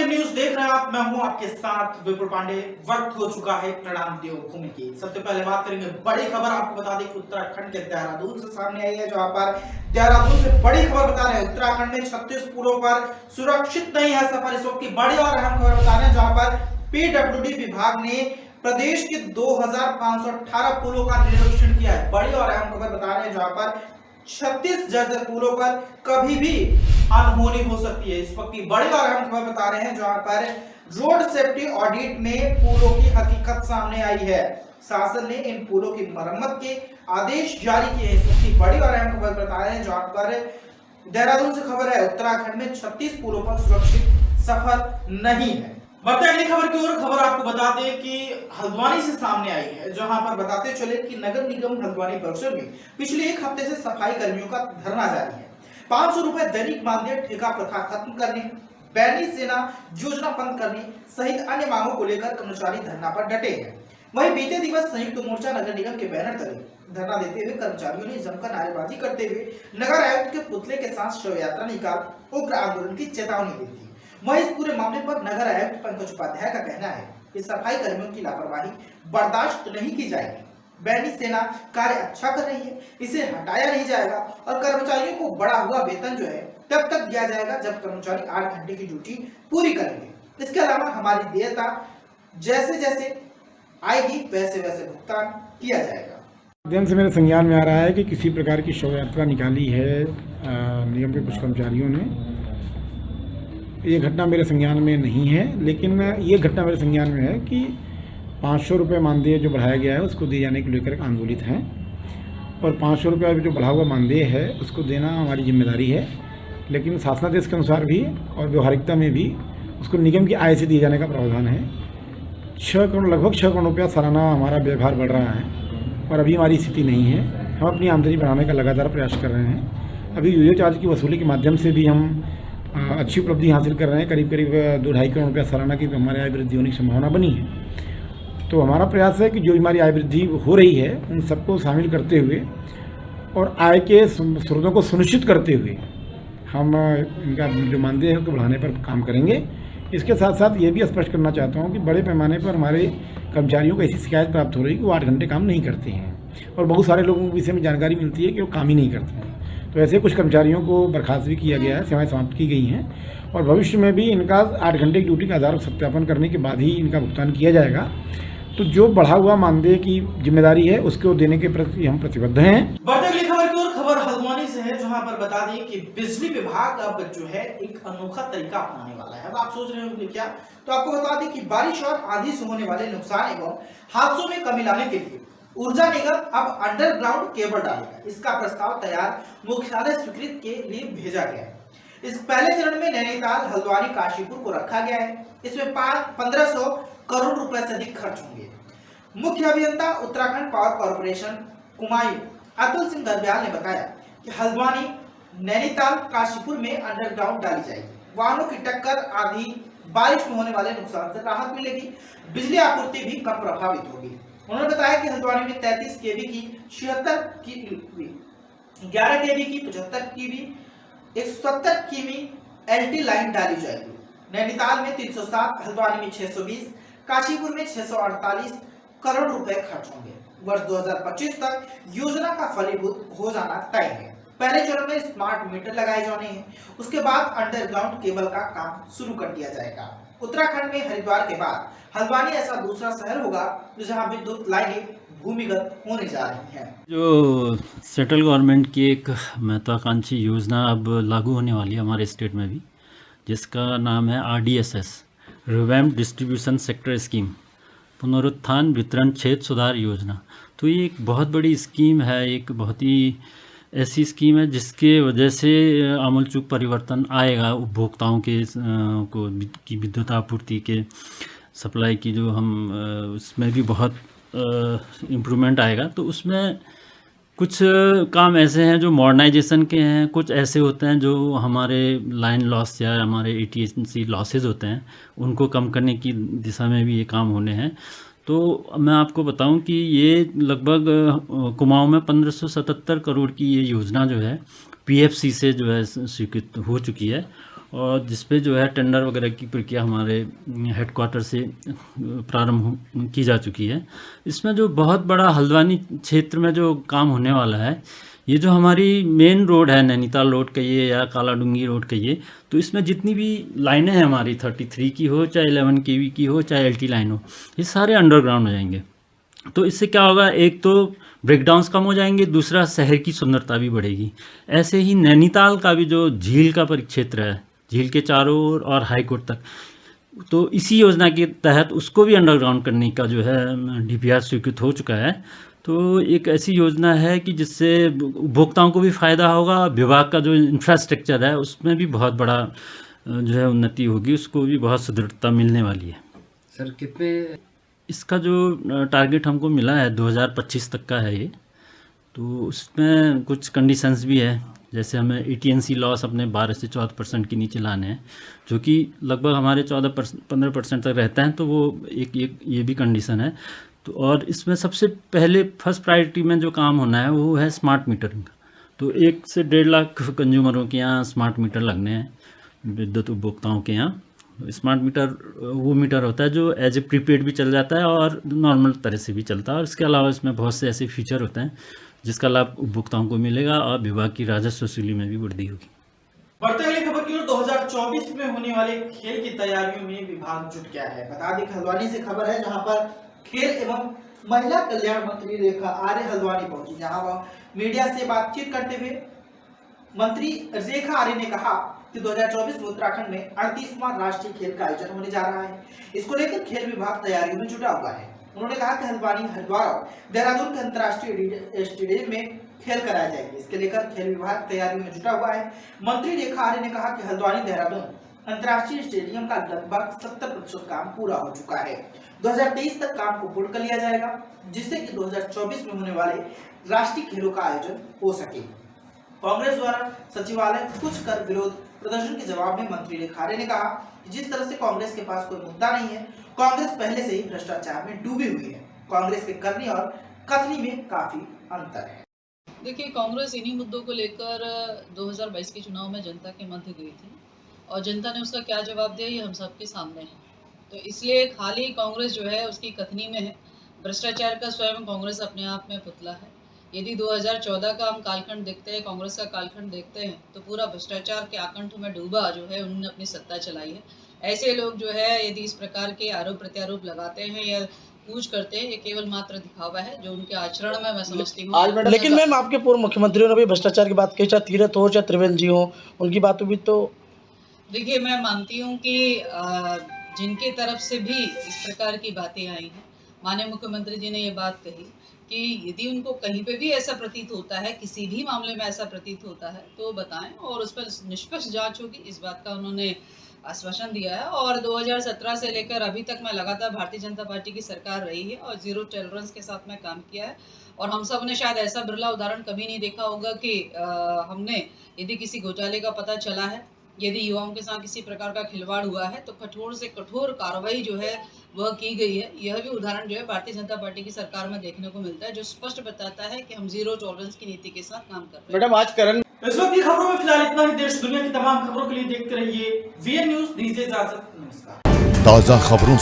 ये न्यूज देख रहे हैं आप, मैं हूं आपके साथ विपुल पांडे। वक्त हो चुका है प्रणाम देवभूमि की। सबसे पहले बात करेंगे बड़ी खबर। आपको बता दें कि उत्तराखंड के देहरादून से सामने आई है, जहां पर देहरादून से बड़ी खबर बता रहे हैं। उत्तराखंड में 36 पुलों पर सुरक्षित नहीं है सफर। इस वक्त की बड़ी और अहम खबर बता रहे हैं, जहां पर पीडब्ल्यूडी विभाग ने प्रदेश के 2518 पुलों का निरीक्षण किया है। बड़ी और अहम खबर बता रहे हैं, जहां पर 36 जर्जर पुलों पर कभी भी अनहोनी हो सकती है। इस वक्त की बड़ी और अहम खबर बता रहे हैं, जहां पर रोड सेफ्टी ऑडिट में पुलों की हकीकत सामने आई है। शासन ने इन पुलों की मरम्मत के आदेश जारी किए हैं। इस वक्त की बड़ी और अहम खबर बता रहे हैं, जहां पर देहरादून से खबर है, उत्तराखंड में 36 पुलों पर सुरक्षित सफर नहीं है। बढ़ते अगली खबर की ओर। खबर आपको बता दें कि हल्द्वानी से सामने आई है, जहां पर बताते चले कि नगर निगम हल्द्वानी परिसर में पिछले एक हफ्ते से सफाई कर्मियों का धरना जारी है। 500 रुपए दैनिक मानदेय ठेका प्रथा खत्म करने, बैनी सेना योजना बंद करने सहित अन्य मांगों को लेकर कर्मचारी धरना पर डटे हैं। वहीं बीते दिवस संयुक्त मोर्चा नगर निगम के बैनर तले धरना देते हुए कर्मचारियों ने जमकर नारेबाजी करते हुए नगर आयुक्त के पुतले के साथ शव यात्रा निकाल उग्र आंदोलन की चेतावनी दी थी। वहीं इस पूरे मामले पर नगर आयुक्त पंकज उपाध्याय का कहना है कि सफाई कर्मियों की लापरवाही बर्दाश्त नहीं की जाएगी। बैनी सेना कार्य अच्छा कर रही है, इसे हटाया नहीं जाएगा और कर्मचारियों को बढ़ा हुआ वेतन जो है तब तक दिया जाएगा जब कर्मचारी 8 घंटे की ड्यूटी पूरी करेंगे। इसके अलावा हमारी देयता जैसे जैसे आएगी वैसे वैसे भुगतान किया जाएगा। माध्यम से मेरे संज्ञान में आ रहा है कि किसी प्रकार की शव यात्रा निकाली है निगम के कुछ कर्मचारियों ने। ये घटना मेरे संज्ञान में नहीं है, लेकिन ये घटना मेरे संज्ञान में है कि 500 रुपये मानदेय जो बढ़ाया गया है उसको दिए जाने को लेकर आंदोलित हैं और 500 रुपये जो बढ़ा हुआ मानदेय है उसको देना हमारी जिम्मेदारी है। लेकिन शासनादेश के अनुसार भी और व्यवहारिकता में भी उसको निगम की आय से दिए जाने का प्रावधान है। लगभग 6 करोड़ रुपया सालाना हमारा व्यवहार बढ़ रहा है और अभी हमारी स्थिति नहीं है। हम अपनी आमदनी बढ़ाने का लगातार प्रयास कर रहे हैं। अभी यूरिया चार्ज की वसूली के माध्यम से भी हम अच्छी उपलब्धि हासिल कर रहे हैं। करीब 2-2.5 करोड़ रुपया सालाना की हमारे आय वृद्धि होने की संभावना बनी है। तो हमारा प्रयास है कि जो हमारी आय वृद्धि हो रही है उन सबको शामिल करते हुए और आय के स्रोतों को सुनिश्चित करते हुए हम इनका जो मानदेय है उसको बढ़ाने पर काम करेंगे। इसके साथ साथ ये भी स्पष्ट करना चाहता हूँ कि बड़े पैमाने पर हमारे कर्मचारियों को ऐसी शिकायत प्राप्त हो रही है कि वो 8 घंटे काम नहीं करते हैं और बहुत सारे लोगों के विषय में जानकारी मिलती है कि वो काम ही नहीं करते हैं। तो ऐसे कुछ कर्मचारियों को बर्खास्त भी किया गया है, सेवाएं समाप्त की गई हैं और भविष्य में भी इनका 8 घंटे की ड्यूटी का आधार सत्यापन करने के बाद ही इनका भुगतान किया जाएगा। तो जो बढ़ा हुआ मानदेय की जिम्मेदारी है उसको देने के प्रति हम प्रतिबद्ध हैं। बढ़ते अगली खबर की ओर। खबर हल्द्वानी से है, जहां पर बता दें कि बिजली विभाग अब जो है एक अनोखा तरीका अपनाने वाला है। अब आप सोच रहे होंगे क्या, तो आपको बता दें कि बारिश और आंधी से होने वाले नुकसान एवं हादसों में कमी लाने के लिए ऊर्जा निगम अब अंडरग्राउंड केबल डालेगा। इसका प्रस्ताव तैयार मुख्यालय स्वीकृति के लिए भेजा गया है। इस पहले चरण में नैनीताल, हल्द्वानी, काशीपुर को रखा गया है। इसमें 1500 करोड़ रुपए से अधिक खर्च होंगे। मुख्य अभियंता उत्तराखंड पावर कॉर्पोरेशन कुमायूं अतुल सिंह गर्ब्याल ने बताया कि हल्द्वानी, नैनीताल, काशीपुर में अंडरग्राउंड डाली जाएगी। वाहनों की टक्कर, आंधी, बारिश में होने वाले नुकसान से राहत मिलेगी। बिजली आपूर्ति भी कम प्रभावित होगी। उन्होंने बताया कि हल्द्वानी में 33 केवी की 76 की 11 केवी की 75 केवी 170 केवी एलटी लाइन डाली जाएगी। नैनीताल में 307, हल्द्वानी में 620, काशीपुर में 648 करोड़ रुपए खर्च होंगे। वर्ष 2025 तक योजना का फलीभूत हो जाना तय है। पहले चरण में स्मार्ट मीटर लगाए जाने हैं, उसके बाद अंडरग्राउंड केबल का काम शुरू कर दिया जाएगा। उत्तराखंड में हरिद्वार के बाद हल्द्वानी ऐसा दूसरा शहर होगा जहां विद्युत लाइनें भूमिगत होने जा रही हैं। जो सेंट्रल गवर्नमेंट की एक महत्वाकांक्षी योजना अब लागू होने वाली है हमारे स्टेट में भी, जिसका नाम है RDSS, revamped distribution sector scheme, पुनरुत्थान वितरण क्षेत्र सुधार योजना। तो ये एक बहुत बड़ी स्कीम है, एक बहुत ही ऐसी स्कीम है जिसके वजह से आमूलचूल परिवर्तन आएगा उपभोक्ताओं के की विद्युत आपूर्ति के सप्लाई की, जो हम उसमें भी बहुत इम्प्रूवमेंट आएगा। तो उसमें कुछ काम ऐसे हैं जो मॉडर्नाइजेशन के हैं, कुछ ऐसे होते हैं जो हमारे लाइन लॉस या हमारे AT&C लॉसेज होते हैं उनको कम करने की दिशा में भी ये काम होने हैं। तो मैं आपको बताऊं कि ये लगभग कुमाऊं में 1577 करोड़ की ये योजना जो है PFC से जो है स्वीकृत हो चुकी है और जिस पे जो है टेंडर वगैरह की प्रक्रिया हमारे हेडक्वार्टर से प्रारंभ की जा चुकी है। इसमें जो बहुत बड़ा हल्द्वानी क्षेत्र में जो काम होने वाला है, ये जो हमारी मेन रोड है, नैनीताल रोड कहिए या कालाडूंगी रोड कहिए, तो इसमें जितनी भी लाइनें हैं हमारी 33 की हो, चाहे 11 kV की हो, चाहे LT लाइन हो, ये सारे अंडरग्राउंड हो जाएंगे। तो इससे क्या होगा, एक तो ब्रेकडाउन्स कम हो जाएंगे, दूसरा शहर की सुंदरता भी बढ़ेगी। ऐसे ही नैनीताल का भी जो झील का परिक्षेत्र है, झील के चारों ओर और हाई कोर्ट तक, तो इसी योजना के तहत उसको भी अंडरग्राउंड करने का जो है DPR स्वीकृत हो चुका है। तो एक ऐसी योजना है कि जिससे उपभोक्ताओं को भी फ़ायदा होगा, विभाग का जो इंफ्रास्ट्रक्चर है उसमें भी बहुत बड़ा जो है उन्नति होगी, उसको भी बहुत सुदृढ़ता मिलने वाली है। सर कितने इसका जो टारगेट हमको मिला है 2025 तक का है ये, तो उसमें कुछ कंडीशंस भी है, जैसे हमें ETNC लॉस अपने 12 से 14% के नीचे लाने हैं, जो कि लगभग हमारे 14-15% तक रहता है, तो वो एक ये भी कंडीशन है। तो और इसमें सबसे पहले फर्स्ट प्रायोरिटी में जो काम होना है वो है स्मार्ट मीटरिंग। तो 1 से 1.5 लाख कंज्यूमरों के यहाँ स्मार्ट मीटर लगने हैं, विद्युत उपभोक्ताओं के यहाँ। स्मार्ट मीटर वो मीटर होता है जो एज ए प्रीपेड भी चल जाता है और नॉर्मल तरह से भी चलता है, और इसके अलावा इसमें बहुत से ऐसे फीचर होते हैं जिसका लाभ उपभोक्ताओं को मिलेगा और विभाग की राजस्व वसूली में भी वृद्धि होगी। बढ़ते अगली खबर की ओर 2024 में होने वाले खेल की तैयारियों में विभाग जुट गया है। बता दें हल्द्वानी से खबर है, जहां पर खेल एवं महिला कल्याण मंत्री रेखा आर्य हल्द्वानी पहुंची, जहां वह मीडिया से बातचीत करते हुए मंत्री रेखा आर्य ने कहा कि 2024 में उत्तराखंड में 38वां राष्ट्रीय खेल का आयोजन होने जा रहा है। इसको लेकर खेल विभाग तैयारियों में जुटा हुआ है। उन्होंने कहा कि हल्द्वानी, हरिद्वार और देहरादून के अंतर्राष्ट्रीय स्टेडियम में खेल कराए जाएंगे। इसके लेकर खेल विभाग तैयारियों में जुटा हुआ है। मंत्री रेखा आर्य ने कहा कि हल्द्वानी देहरादून अंतर्राष्ट्रीय स्टेडियम का लगभग 70% काम पूरा हो चुका है। 2023 तक काम को पूर्ण कर लिया जाएगा, जिससे कि 2024 में होने वाले राष्ट्रीय खेलों का आयोजन हो सके। कांग्रेस द्वारा सचिवालय कुछ कर विरोध प्रदर्शन के जवाब में मंत्री रेखा आर्य ने कहा कि जिस तरह से कांग्रेस के पास कोई मुद्दा नहीं है, कांग्रेस पहले से ही भ्रष्टाचार में डूबी हुई है। कांग्रेस के करनी और कथनी में काफी अंतर है। देखिए, कांग्रेस इन्हीं मुद्दों को लेकर 2022 के चुनाव में जनता के मध्य गई थी और जनता ने उसका क्या जवाब दिया ये हम सबके सामने है। तो इसलिए खाली कांग्रेस जो है उसकी कथनी में है। भ्रष्टाचार का स्वयं कांग्रेस अपने आप में पुतला है। यदि 2014 का हम कालखंड देखते हैं, कांग्रेस का कालखंड देखते हैं, तो पूरा भ्रष्टाचार के आकंठ में डूबा जो है उन्होंने अपनी सत्ता चलाई है। ऐसे लोग जो है यदि इस प्रकार के आरोप प्रत्यारोप लगाते हैं या पूछ करते हैं, ये केवल मात्र दिखावा है जो उनके आचरण में मैं समझती हूँ। लेकिन मैम आपके पूर्व मुख्यमंत्रियों ने भी भ्रष्टाचार की बात कही, चाहे तीरथ हो चाहे त्रिवेंद्र जी हो, उनकी बातों भी तो देखिए, मैं मानती हूँ कि जिनके तरफ से भी इस प्रकार की बातें आई हैं, माननीय मुख्यमंत्री जी ने ये बात कही कि यदि उनको कहीं पे भी ऐसा प्रतीत होता है, किसी भी मामले में ऐसा प्रतीत होता है तो बताएं और उस पर निष्पक्ष जांच होगी, इस बात का उन्होंने आश्वासन दिया है। और 2017 से लेकर अभी तक मैं लगातार भारतीय जनता पार्टी की सरकार रही है और जीरो टॉलरेंस के साथ मैं काम किया है। और हम सब ने शायद ऐसा बिरला उदाहरण कभी नहीं देखा होगा कि हमने यदि किसी घोटाले का पता चला है, यदि युवाओं के साथ किसी प्रकार का खिलवाड़ हुआ है, तो कठोर से कठोर कार्रवाई जो है वह की गई है। यह भी उदाहरण जो है भारतीय जनता पार्टी की सरकार में देखने को मिलता है, जो स्पष्ट बताता है कि हम जीरो टॉलरेंस की नीति के साथ काम कर रहे हैं। मैडम आज करण इस वक्त की खबरों में फिलहाल इतना ही। देश दुनिया की तमाम खबरों के लिए देखते रहिए VN न्यूज। दीजिए इजाजत, नमस्कार। ताज़ा खबरों